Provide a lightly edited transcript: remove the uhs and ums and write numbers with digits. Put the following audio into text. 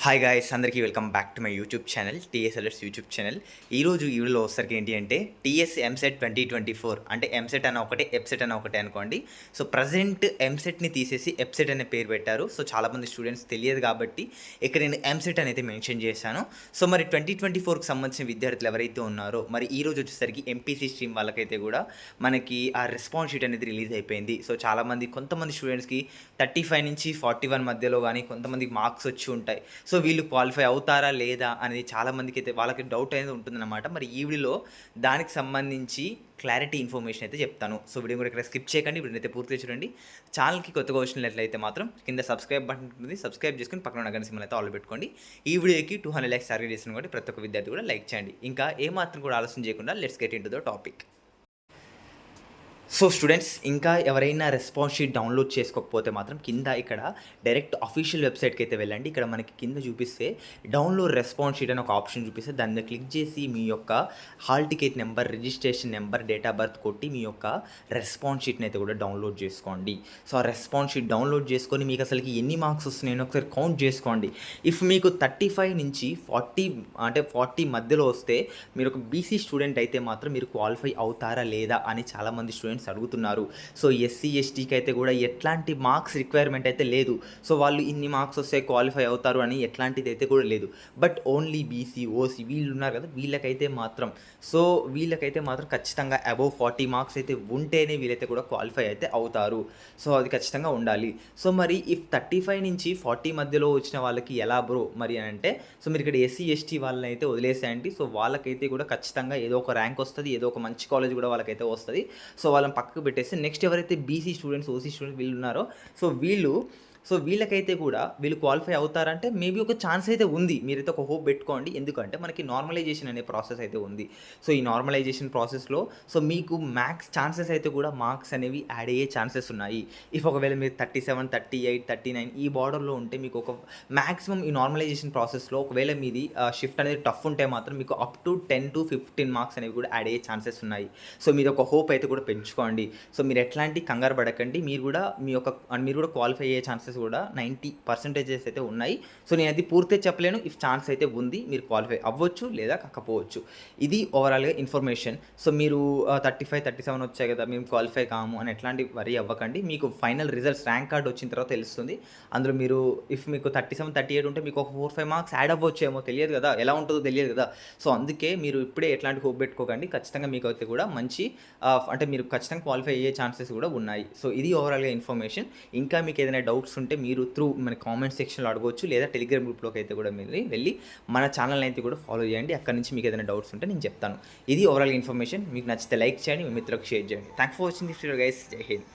Hi guys, అందరికీ welcome back to my YouTube channel TSLS YouTube channel. ఈరోజు ఈ వీడియోలో వచ్చేసరికి ఏంటి అంటే టీఎస్ ఎంసెట్ 2024 అంటే ఎంసెట్ అన్న ఒకటే ఎప్సెట్ అన్న ఒకటే అనుకోండి. సో ప్రజెంట్ ఎంసెట్ని తీసేసి ఎప్సెట్ అనే పేరు పెట్టారు. సో చాలామంది స్టూడెంట్స్ తెలియదు కాబట్టి ఇక్కడ నేను ఎంసెట్ అనేది మెన్షన్ చేశాను. సో మరి 2024కి సంబంధించిన విద్యార్థులు ఎవరైతే ఉన్నారో మరి ఈ రోజు వచ్చేసరికి ఎంపీసీ స్ట్రీమ్ వాళ్ళకైతే కూడా మనకి ఆ రెస్పాన్స్ షీట్ అనేది రిలీజ్ అయిపోయింది. సో చాలామంది కొంతమంది స్టూడెంట్స్కి 35 నుంచి 41 మధ్యలో కానీ కొంతమందికి మార్క్స్ వచ్చి ఉంటాయి. సో వీళ్ళు క్వాలిఫై అవుతారా లేదా అనేది చాలామందికి అయితే వాళ్ళకి డౌట్ అనేది ఉంటుందన్నమాట. మరి ఈ వీడియోలో దానికి సంబంధించి క్లారిటీ ఇన్ఫర్మేషన్ అయితే చెప్తాను. సో వీడియో కూడా ఇక్కడ స్కిప్ చేయకండి, వీడియో అయితే పూర్తిగా చూడండి. ఛానల్కి కొత్తగా వచ్చినట్లయితే మాత్రం కింద సబ్స్క్రైబ్ బటన్ ఉంటుంది, సబ్స్క్రైబ్ చేసుకుని పక్కన ఉన్న గంట సింబల్ అయితే ఆల్ పెట్టుకోండి. ఈ వీడియోకి 200 లైక్స్ టార్గెట్ చేసిన కాబట్టి ప్రతి ఒక్క విద్యార్థి కూడా లైక్ చేయండి. ఇంకా ఏమాత్రం కూడా ఆలస్యం చేయకుండా let's get in to the topic. So students, ఇంకా ఎవరైనా రెస్పాన్స్ షీట్ డౌన్లోడ్ చేసుకోకపోతే మాత్రం కింద ఇక్కడ డైరెక్ట్ అఫీషియల్ వెబ్సైట్కి అయితే వెళ్ళండి. ఇక్కడ మనకి కింద చూపిస్తే డౌన్లోడ్ రెస్పాన్స్ షీట్ అని ఒక ఆప్షన్ చూపిస్తే దాని మీద క్లిక్ చేసి మీ యొక్క hall ticket number, registration number, date of birth కొట్టి మీ యొక్క రెస్పాన్స్ షీట్ని అయితే కూడా డౌన్లోడ్ చేసుకోండి. సో ఆ రెస్పాన్స్ షీట్ డౌన్లోడ్ చేసుకొని మీకు అసలుకి ఎన్ని మార్క్స్ వస్తున్నాయో ఒకసారి కౌంట్ చేసుకోండి. ఇఫ్ మీకు 35 నుంచి 40 మధ్యలో వస్తే మీరు ఒక బీసీ స్టూడెంట్ అయితే మాత్రం మీరు క్వాలిఫై అవుతారా లేదా అని చాలామంది స్టూడెంట్స్ అడుగుతున్నారు. సో ఎస్సీ ఎస్టీకి అయితే కూడా ఎట్లాంటి మార్క్స్ రిక్వైర్మెంట్ అయితే లేదు. సో వాళ్ళు ఇన్ని మార్క్స్ వస్తే క్వాలిఫై అవుతారు అని ఎట్లాంటిది అయితే కూడా లేదు. బట్ ఓన్లీ బీసీ, ఓసీ వీళ్ళు ఉన్నారు కదా, వీళ్ళకైతే మాత్రం ఖచ్చితంగా అబవ్ 40 మార్క్స్ అయితే ఉంటేనే వీళ్ళైతే కూడా క్వాలిఫై అయితే అవుతారు. సో అది ఖచ్చితంగా ఉండాలి. సో మరి ఇఫ్ 35 నుంచి 40 మధ్యలో వచ్చిన వాళ్ళకి ఎలా బ్రో మరి అని అంటే, సో మీరు ఇక్కడ ఎస్సీ ఎస్టీ వాళ్ళని అయితే వదిలేసేయండి. సో వాళ్ళకైతే కూడా ఖచ్చితంగా ఏదో ఒక ర్యాంక్ వస్తుంది, ఏదో ఒక మంచి కాలేజ్ కూడా వాళ్ళకైతే వస్తుంది. సో వాళ్ళని పక్కకు పెట్టేసి నెక్స్ట్ ఎవరైతే బీసీ స్టూడెంట్స్, ఓసీ స్టూడెంట్స్ వీళ్ళు ఉన్నారో సో వీళ్ళకైతే కూడా వీళ్ళు క్వాలిఫై అవుతారంటే మేబీ ఒక ఛాన్స్ అయితే ఉంది. మీరైతే ఒక హోప్ పెట్టుకోండి. ఎందుకంటే మనకి నార్మలైజేషన్ అనే ప్రాసెస్ అయితే ఉంది. సో ఈ నార్మలైజేషన్ ప్రాసెస్లో సో మీకు మ్యాక్స్ ఛాన్సెస్ అయితే కూడా మార్క్స్ అనేవి యాడ్ అయ్యే ఛాన్సెస్ ఉన్నాయి. ఇఫ్ ఒకవేళ మీరు 37, 38, 39 ఈ బార్డర్లో ఉంటే మీకు ఒక మ్యాక్సిమం ఈ నార్మలైజేషన్ ప్రాసెస్లో ఒకవేళ మీది షిఫ్ట్ అనేది టఫ్ ఉంటే మాత్రం మీకు అప్ టు 10 to 15 మార్క్స్ అనేవి కూడా యాడ్ అయ్యే ఛాన్సెస్ ఉన్నాయి. సో మీరు ఒక హోప్ అయితే కూడా పెంచుకోండి. సో మీరు ఎట్లాంటి కంగారు పడకండి. మీరు కూడా క్వాలిఫై అయ్యే ఛాన్సెస్ కూడా 90% అయితే ఉన్నాయి. సో నేను అది పూర్తిగా చెప్పలేను. ఇఫ్ ఛాన్స్ అయితే ఉంది, మీరు క్వాలిఫై అవ్వచ్చు లేదా కాకపోవచ్చు. ఇది ఓవరాల్గా ఇన్ఫర్మేషన్. సో మీరు 35, 37 వచ్చాయి కదా, మేము క్వాలిఫై కాము అని ఎట్లాంటి వరీ అవ్వకండి. మీకు ఫైనల్ రిజల్ట్స్ ర్యాంక్ కార్డ్ వచ్చిన తర్వాత తెలుస్తుంది. అందులో మీరు ఇఫ్ మీకు 37, 38 ఉంటే మీకు ఒక 4-5 మార్క్స్ యాడ్ అవ్వచ్చేమో, తెలియదు కదా, ఎలా ఉంటుందో తెలియదు కదా. సో అందుకే మీరు ఇప్పుడే ఎట్లాంటి హోప్ పెట్టుకోకండి. ఖచ్చితంగా మీకు అయితే కూడా మంచి అంటే మీరు ఖచ్చితంగా క్వాలిఫై అయ్యే ఛాన్సెస్ కూడా ఉన్నాయి. సో ఇది ఓవరాల్గా ఇన్ఫర్మేషన్. ఇంకా మీకు ఏదైనా డౌట్స్ ఉంటే మీరు మన కామెంట్ సెక్షన్లో అడగవచ్చు, లేదా టెలిగ్రామ్ గ్రూప్లోకి అయితే కూడా మీరు వెళ్ళి మన ఛానల్ని అయితే కూడా ఫాలో చేయండి. అక్కడ నుంచి మీకు ఏదైనా డౌట్స్ ఉంటే నేను చెప్తాను. ఇది ఓవరాల్ ఇన్ఫర్మేషన్. మీకు నచ్చితే లైక్ చేయండి, మీ మిత్రులకు షేర్ చేయండి. Thanks for watching this video guys. జై హింద్.